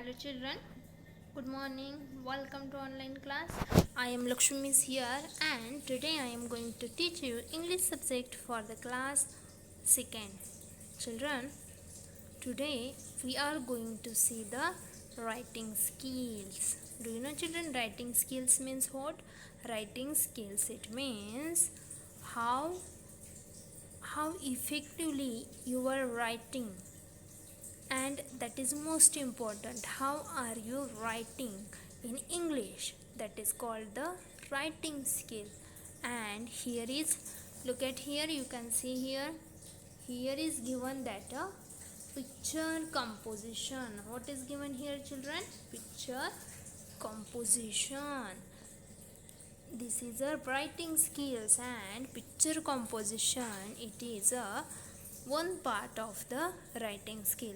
Hello children, good morning. Welcome to online class. I am Lakshmi Miss here and today I am going to teach you English subject for the class 2nd. Children, today we are going to see the writing skills. Do you know children, writing skills means what? Writing skills, it means how effectively you are writing, and that is most important. How are you writing in English? That is called the writing skill. And here is, look at here, you can see here is given that a picture composition. What is given here children? Picture composition. This is a writing skills, and picture composition, it is a one part of the writing skill.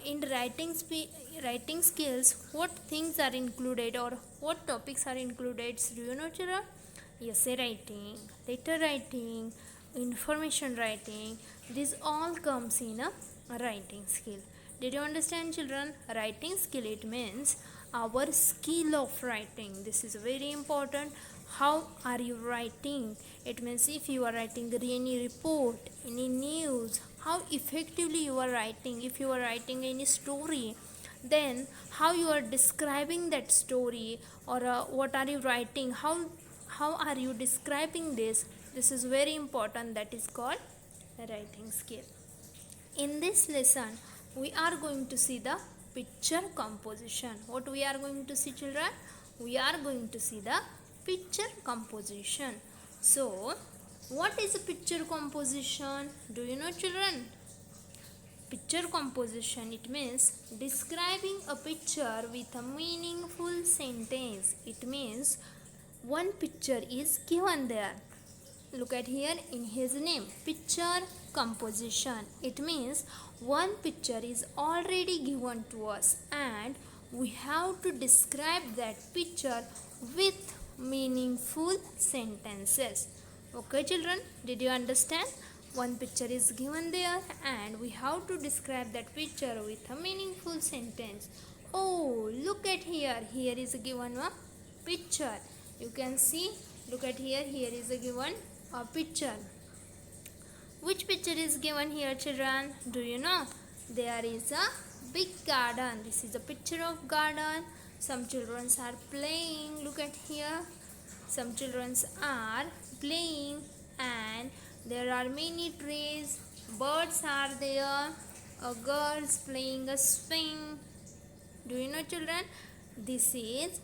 In writing skills, what things are included or what topics are included? Do you know children? Essay writing, letter writing, information writing, this all comes in a writing skill. Did you understand children? Writing skill, it means our skill of writing. This is very important. How are you writing? It means if you are writing any report, any news, how effectively you are writing. If you are writing any story, then how you are describing that story, or what are you writing, how are you describing this. This is very important. That is called writing skill. In this lesson we are going to see the picture composition. What we are going to see children? We are going to see the picture composition. So what is a picture composition? Do you know children? Picture composition, it means describing a picture with a meaningful sentence. It means one picture is given there. Look at here in his name, picture composition. It means one picture is already given to us and we have to describe that picture with meaningful sentences. Okay children, did you understand? One picture is given there and we have to describe that picture with a meaningful sentence. Oh, look at here. Here is a given a picture. You can see, look at here. Here is a given a picture. Which picture is given here children? Do you know? There is a big garden. This is a picture of garden. Some children are playing. Look at here. Some children are playing and there are many trees. Birds are there. A girl's playing a swing. Do you know children? This is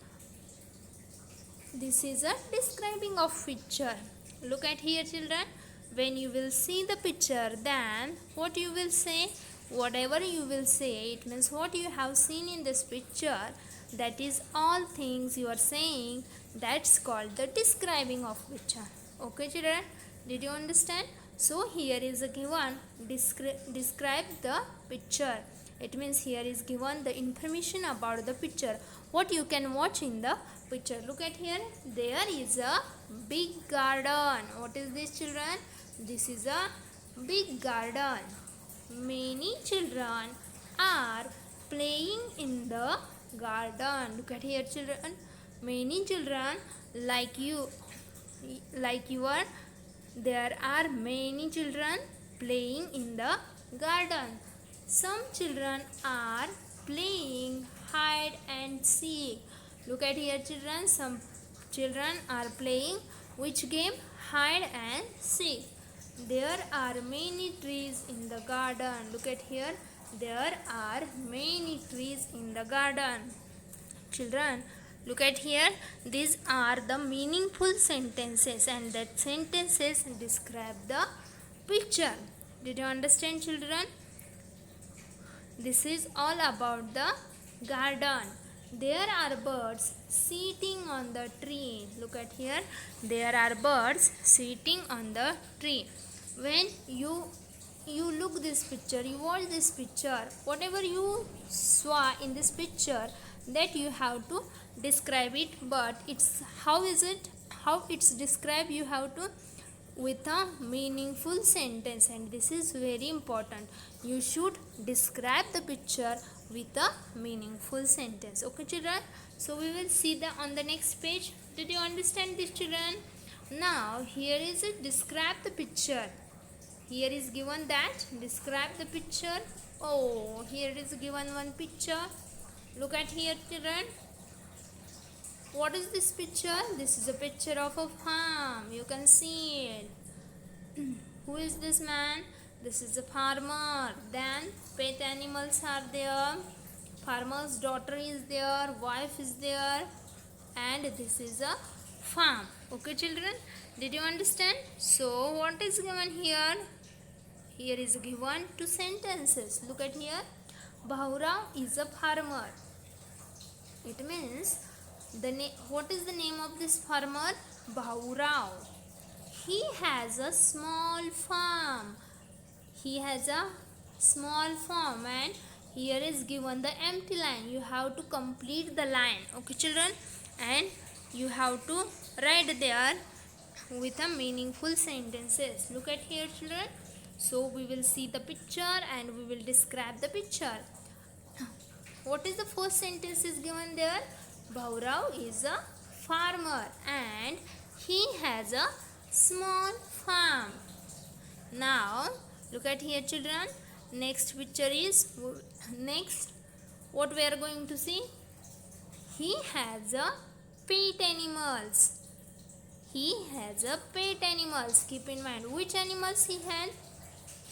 a describing of picture. Look at here children. When you will see the picture, then what you will say? Whatever you will say, it means what you have seen in this picture, that is all things you are saying. That's called the describing of picture. Okay children, did you understand? So here is a given describe the picture. It means here is given the information about the picture, what you can watch in the picture. Look at here, there is a big garden. What is this children? This is a big garden. Many children are playing in the garden. Look at here children, many children like you are. There are many children playing in the garden. Some children are playing hide and seek. Look at here children, some children are playing which game? Hide and seek. There are many trees in the garden. Look at here, there are many trees in the garden. Children, look at here, these are the meaningful sentences and that sentences describe the picture. Did you understand children? This is all about the garden. There are birds sitting on the tree. Look at here, there are birds sitting on the tree. When you look this picture, you watch this picture, whatever you saw in this picture, that you have to describe it. But it's how it's described, you have to with a meaningful sentence, and this is very important. You should describe the picture with a meaningful sentence. Okay children, so we will see that on the next page. Did you understand this children? Now here is it, describe the picture. Here is given that describe the picture. Oh, here is given one picture. Look at here children. What is this picture? This is a picture of a farm. You can see it. Who is this man? This is a farmer. Then pet animals are there. Farmer's daughter is there. Wife is there. And this is a farm. Okay children, did you understand? So what is given here? Here is given two sentences. Look at here. Bahurao is a farmer. It means what is the name of this farmer? Bahurao. He has a small farm. He has a small farm, and here is given the empty line. You have to complete the line. Okay children, and you have to write there with a meaningful sentences. Look at here children. So we will see the picture and we will describe the picture. What is the first sentence is given there? Bahurao is a farmer and he has a small farm. Now look at here children. Next picture is, next what we are going to see? He has a pet animals. He has a pet animals. Keep in mind which animals he has.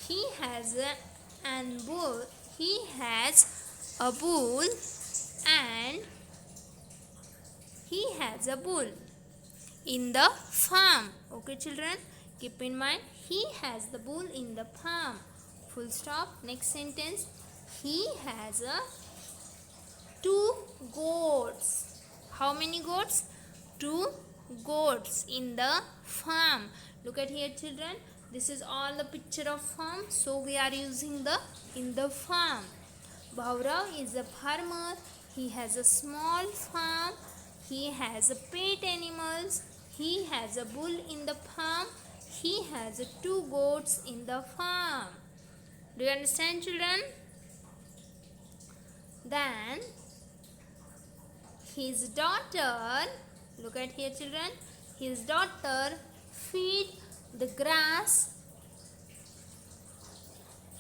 He has a bull. He has a bull and he has a bull in the farm. Okay children, keep in mind he has the bull in the farm. Full stop. Next sentence. He has a 2 goats. How many goats? 2 goats in the farm. Look at here children. This is all the picture of farm. So we are using the in the farm. Bahurao is a farmer. He has a small farm. He has a pet animals. He has a bull in the farm. He has 2 goats in the farm. Do you understand children? Then his daughter, look at here children, his daughter feed the grass.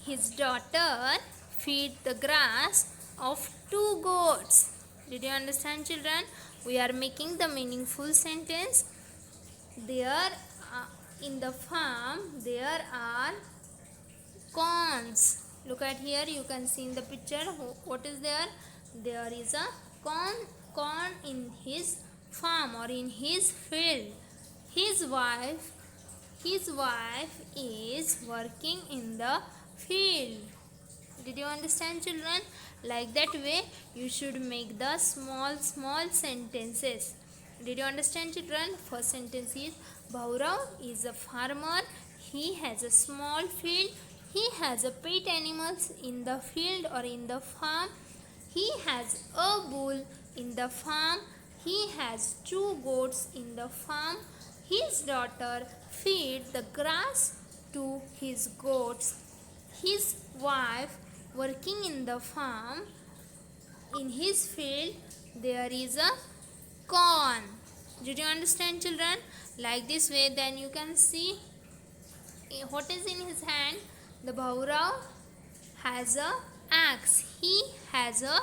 His daughter feed the grass of 2 goats. Did you understand children? We are making the meaningful sentence. There in the farm there are corns. Look at here, you can see in the picture what is there. There is a corn in his farm or in his field. His wife is working in the field. Did you understand children? Like that way you should make the small sentences. Did you understand children? First sentence is Bahurao is a farmer. He has a small field. He has a pet animals in the field or in the farm. He has a bull in the farm. He has 2 goats in the farm. His daughter feeds the grass to his goats. His wife working in the farm. In his field there is a corn. Did you understand children? Like this way then you can see what is in his hand. The Bahurao has a axe. He has a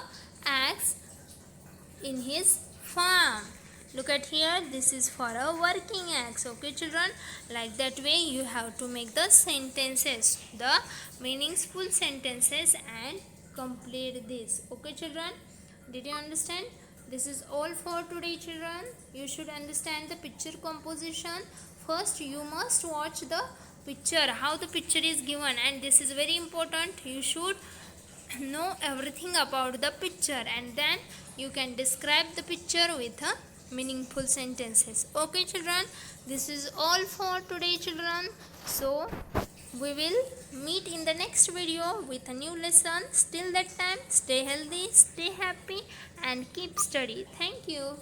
axe in his farm. Look at here, this is for a working axe. Okay children, like that way you have to make the sentences, the meaningful sentences, and complete this. Okay children, did you understand? This is all for today children. You should understand the picture composition. First you must watch the picture, how the picture is given, and this is very important. You should know everything about the picture and then you can describe the picture with a meaningful sentences. Okay children, this is all for today children. So we will meet in the next video with a new lesson. Till that time, stay healthy, stay happy and keep study. Thank you.